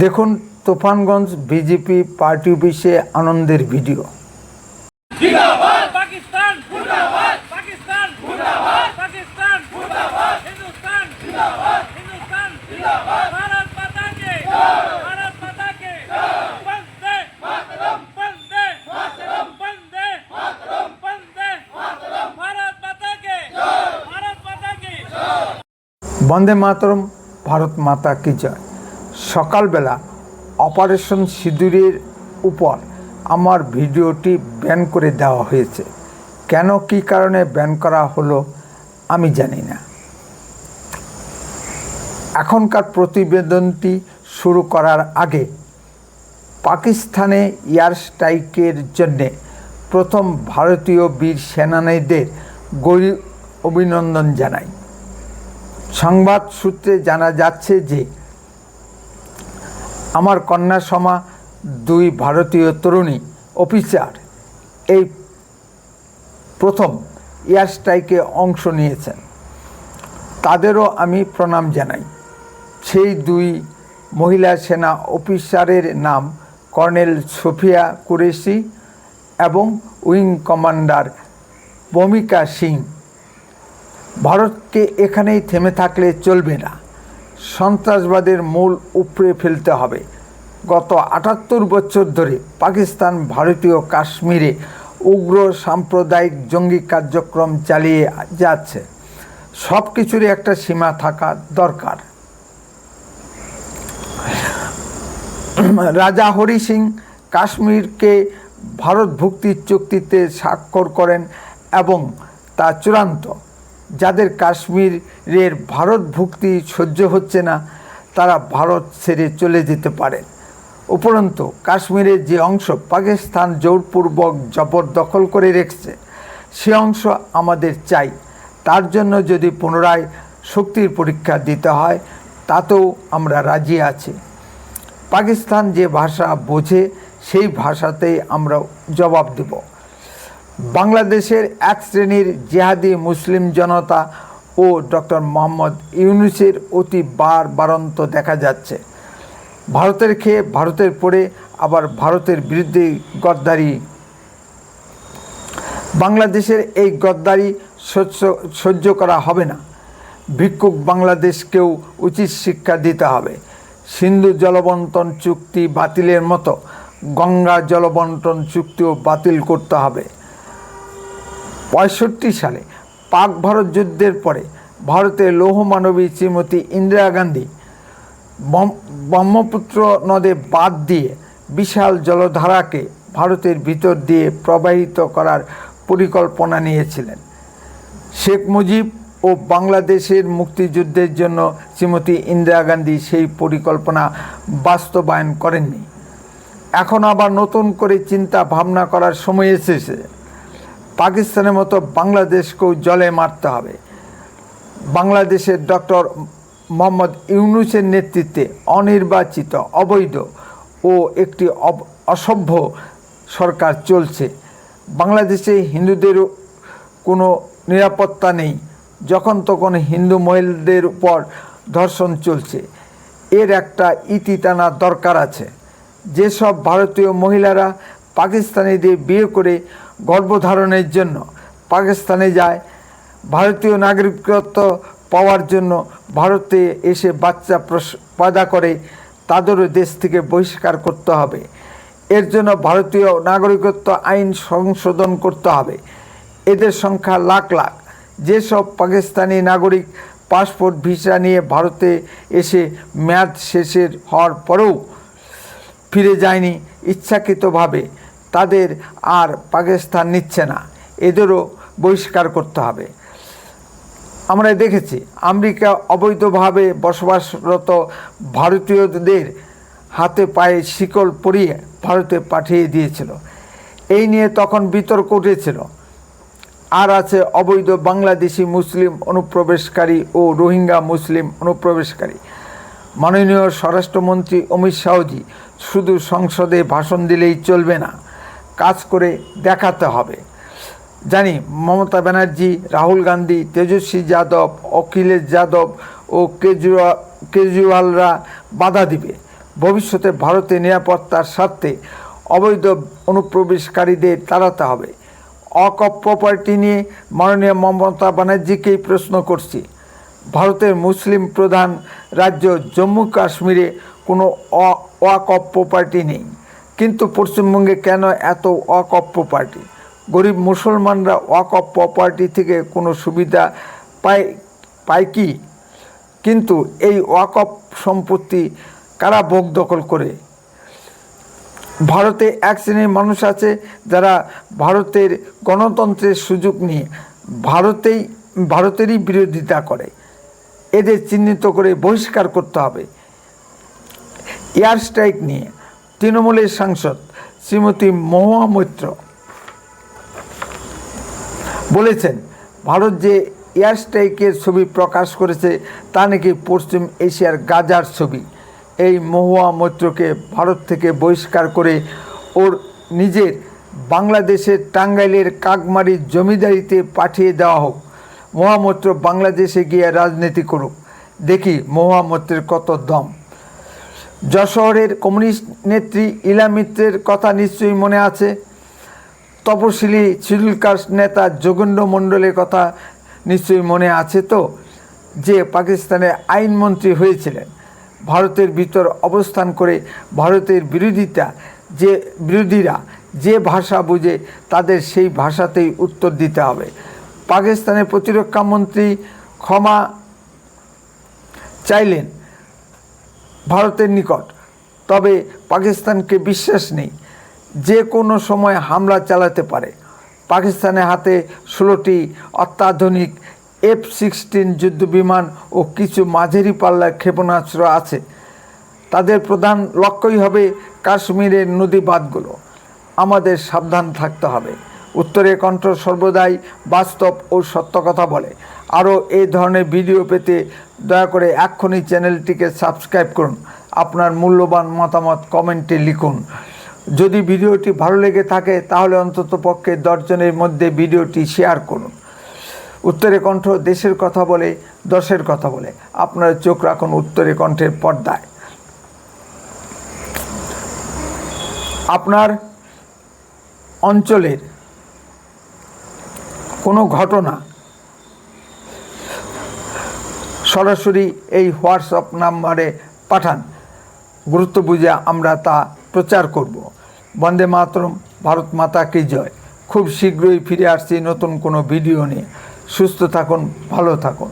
দেখুন Tufanganj BJP party অফিসে আনন্দের ভিডিও। जिंदाबाद पाकिस्तान, जिंदाबाद पाकिस्तान, जिंदाबाद पाकिस्तान, जिंदाबाद हिंदुस्तान, जिंदाबाद हिंदुस्तान, जिंदाबाद भारत माता के भारत माता के वंदे मातरम, वंदे मातरम, वंदे मातरम, वंदे मातरम, भारत माता के भारत माता के বন্দে মাতরম, ভারত মাতা কি জয়। সকালবেলা অপারেশন সিঁদুরের উপর আমার ভিডিওটি ব্যান করে দেওয়া হয়েছে। কেন কী কারণে ব্যান করা হলো আমি জানি না। এখনকার প্রতিবেদনটি শুরু করার আগে পাকিস্তানে এয়ার স্ট্রাইকের জন্যে প্রথম ভারতীয় বীর সেনানীদের গভীর অভিনন্দন জানাই। সংবাদ সূত্রে জানা যাচ্ছে যে আমার কন্যা সমা দুই ভারতীয় তরুণী অফিসার এই প্রথম এয়ার স্ট্রাইকে অংশ নিয়েছেন। তাদেরও আমি প্রণাম জানাই। সেই দুই মহিলা সেনা অফিসারের নাম কর্নেল সোফিয়া কুরেশি এবং উইং কমান্ডার ভূমিকা সিং। ভারতকে এখানেই থেমে থাকলে চলবে না, সন্ত্রাসবাদের মূল উপড়ে ফেলতে হবে। গত ৭৮ বছর ধরে পাকিস্তান ভারতীয় কাশ্মীরে উগ্র সাম্প্রদায়িক জঙ্গি কার্যক্রম চালিয়ে যাচ্ছে। সব কিছুরই একটা সীমা থাকা দরকার। রাজা হরি সিং কাশ্মীরকে ভারতভুক্তির চুক্তিতে স্বাক্ষর করেন এবং তা চূড়ান্ত। যাদের কাশ্মীরের ভারতভুক্তি সহ্য হচ্ছে না তারা ভারত ছেড়ে চলে যেতে পারে। উপরন্তু কাশ্মীরের যে অংশ পাকিস্তান জোরপূর্বক জবরদখল করে রেখেছে সে অংশ আমাদের চাই। তার জন্য যদি পুনরায় শক্তির পরীক্ষা দিতে হয় তাতেও আমরা রাজি আছি। পাকিস্তান যে ভাষা বোঝে সেই ভাষাতেই আমরা জবাব দেব। বাংলাদেশের এক শ্রেণীর জেহাদি মুসলিম জনতা ও ডক্টর মোহাম্মদ ইউনূসের অতি বাড়ন্ত দেখা যাচ্ছে। ভারতের খেয়ে ভারতের পড়ে আবার ভারতের বিরুদ্ধে গদ্দারি। বাংলাদেশের এই গদ্দারি সহ্য করা হবে না। ভিক্ষুক বাংলাদেশকেও উচিত শিক্ষা দিতে হবে। সিন্ধু জলবন্টন চুক্তি বাতিলের মতো গঙ্গা জলবন্টন চুক্তিও বাতিল করতে হবে। ৬৫ সালে পাক ভারত যুদ্ধের পরে ভারতের লৌহমানবী শ্রীমতী ইন্দিরা গান্ধী ব্রহ্মপুত্র নদে বাঁধ দিয়ে বিশাল জলধারাকে ভারতের ভিতর দিয়ে প্রবাহিত করার পরিকল্পনা নিয়েছিলেন। শেখ মুজিব ও বাংলাদেশের মুক্তিযুদ্ধের জন্য শ্রীমতী ইন্দিরা গান্ধী সেই পরিকল্পনা বাস্তবায়ন করেননি। এখন আবার নতুন করে চিন্তা ভাবনা করার সময় এসেছে। পাকিস্তানের মতো বাংলাদেশকেও জলে মারতে হবে। বাংলাদেশের ডক্টর মোহাম্মদ ইউনূসের নেতৃত্বে অনির্বাচিত, অবৈধ ও একটি অসভ্য সরকার চলছে। বাংলাদেশে হিন্দুদেরও কোনো নিরাপত্তা নেই। যখন তখন হিন্দু মহিলাদের উপর ধর্ষণ চলছে। এর একটা ইতি টানা দরকার আছে। যেসব ভারতীয় মহিলারা পাকিস্তানিদের বিয়ে করে গর্ভধারণের জন্য পাকিস্তানে যায়, ভারতীয় নাগরিকত্ব পাওয়ার জন্য ভারতে এসে বাচ্চা পয়দা করে, তাদেরও দেশ থেকে বহিষ্কার করতে হবে। এর জন্য ভারতীয় নাগরিকত্ব আইন সংশোধন করতে হবে। এদের সংখ্যা লাখ লাখ। যেসব পাকিস্তানি নাগরিক পাসপোর্ট ভিসা নিয়ে ভারতে এসে মেয়াদ শেষের হওয়ার পরেও ফিরে যায়নি ইচ্ছাকৃতভাবে, তাদের আর পাকিস্তান নিচ্ছে না। এদেরও বহিষ্কার করতে হবে। আমরা দেখেছি আমেরিকা অবৈধভাবে বসবাসরত ভারতীয়দের হাতে পায়ে শিকল পরিয়ে ভারতে পাঠিয়ে দিয়েছিল। এই নিয়ে তখন বিতর্ক উঠেছিল। আর আছে অবৈধ বাংলাদেশি মুসলিম অনুপ্রবেশকারী ও রোহিঙ্গা মুসলিম অনুপ্রবেশকারী। মাননীয় স্বরাষ্ট্রমন্ত্রী অমিত শাহজি শুধু সংসদে ভাষণ দিলেই চলবে না, কাজ করে দেখাতে হবে। জানি মমতা ব্যানার্জি, রাহুল গান্ধী, তেজস্বী যাদব, অখিলেশ যাদব ও কেজরিওয়ালরা বাধা দিবে। ভবিষ্যতে ভারতের নিরাপত্তার স্বার্থে অবৈধ অনুপ্রবেশকারীদের তাড়াতে হবে। অকপ প্রপার্টি নিয়ে মাননীয় মমতা ব্যানার্জিকেই প্রশ্ন করছি। ভারতের মুসলিম প্রধান রাজ্য জম্মু কাশ্মীরে কোনো ওয়াকফ প্রপার্টি নেই, কিন্তু পশ্চিমবঙ্গে কেন এত ওয়াকফ প্রপার্টি? গরিব মুসলমানরা ওয়াকফ প্রপার্টি থেকে কোনো সুবিধা পায় কি? কিন্তু এই ওয়াকফ সম্পত্তি কারা ভোগ দখল করে? ভারতে এক শ্রেণীর মানুষ আছে যারা ভারতের গণতন্ত্রের সুযোগ নিয়ে ভারতেরই বিরোধিতা করে। এদের চিহ্নিত করে বহিষ্কার করতে হবে। এয়ার স্ট্রাইক নিয়ে তৃণমূলের সাংসদ শ্রীমতী মহুয়া মৈত্র বলেছেন, ভারত যে এয়ার স্ট্রাইকের ছবি প্রকাশ করেছে তা নাকি পশ্চিম এশিয়ার গাজার ছবি। এই মহুয়া মৈত্রকে ভারত থেকে বহিষ্কার করে ওর নিজের বাংলাদেশের টাঙ্গাইলের কাকমারির জমিদারিতে পাঠিয়ে দেওয়া হোক। মহুয়া মৈত্র বাংলাদেশে গিয়ে রাজনীতি করুক, দেখি মহুয়া মৈত্রের কত দম। যশোরের কমিউনিস্ট নেত্রী ইলা মিত্রের কথা নিশ্চয়ই মনে আছে। তপশিলি শিডিউল কাস্ট নেতা যোগেন্দ্র মণ্ডলের কথা নিশ্চয়ই মনে আছে তো, যে পাকিস্তানের আইনমন্ত্রী হয়েছিলেন। ভারতের ভিতর অবস্থান করে ভারতের বিরোধীরা যে ভাষা বুঝে তাদের সেই ভাষাতেই উত্তর দিতে হবে। পাকিস্তানের প্রতিরক্ষা মন্ত্রী ক্ষমা চাইলেন ভারতের নিকট, তবে পাকিস্তানকে বিশ্বাস নেই, যে কোনো সময় হামলা চালাতে পারে। পাকিস্তানের হাতে 16টি অত্যাধুনিক F-16 যুদ্ধবিমান ও কিছু মাঝারি পাল্লার ক্ষেপণাস্ত্র আছে। তাদের প্রধান লক্ষ্যই হবে কাশ্মীরের নদী বাঁধগুলো। আমাদের সাবধান থাকতে হবে। উত্তরের কণ্ঠ সর্বদাই বাস্তব ও সত্য কথা বলে। আরও এই ধরনের ভিডিও পেতে দয়া করে এক্ষুনি চ্যানেলটিকে সাবস্ক্রাইব করুন। আপনার মূল্যবান মতামত কমেন্টে লিখুন। যদি ভিডিওটি ভালো লেগে থাকে তাহলে অন্ততপক্ষে 10 জনের মধ্যে ভিডিওটি শেয়ার করুন। উত্তরের কণ্ঠ দেশের কথা বলে, দশের কথা বলে। আপনারা চোখ রাখুন উত্তরের কণ্ঠের পর্দায়। আপনার অঞ্চলের কোনো ঘটনা সরাসরি এই হোয়াটসঅ্যাপ নাম্বারে পাঠান। গুরুত্ব বুঝে আমরা তা প্রচার করব। বন্দে মাতরম, ভারত মাতা কি জয়। খুব শীঘ্রই ফিরে আসছি নতুন কোনো ভিডিও নিয়ে। সুস্থ থাকুন, ভালো থাকুন।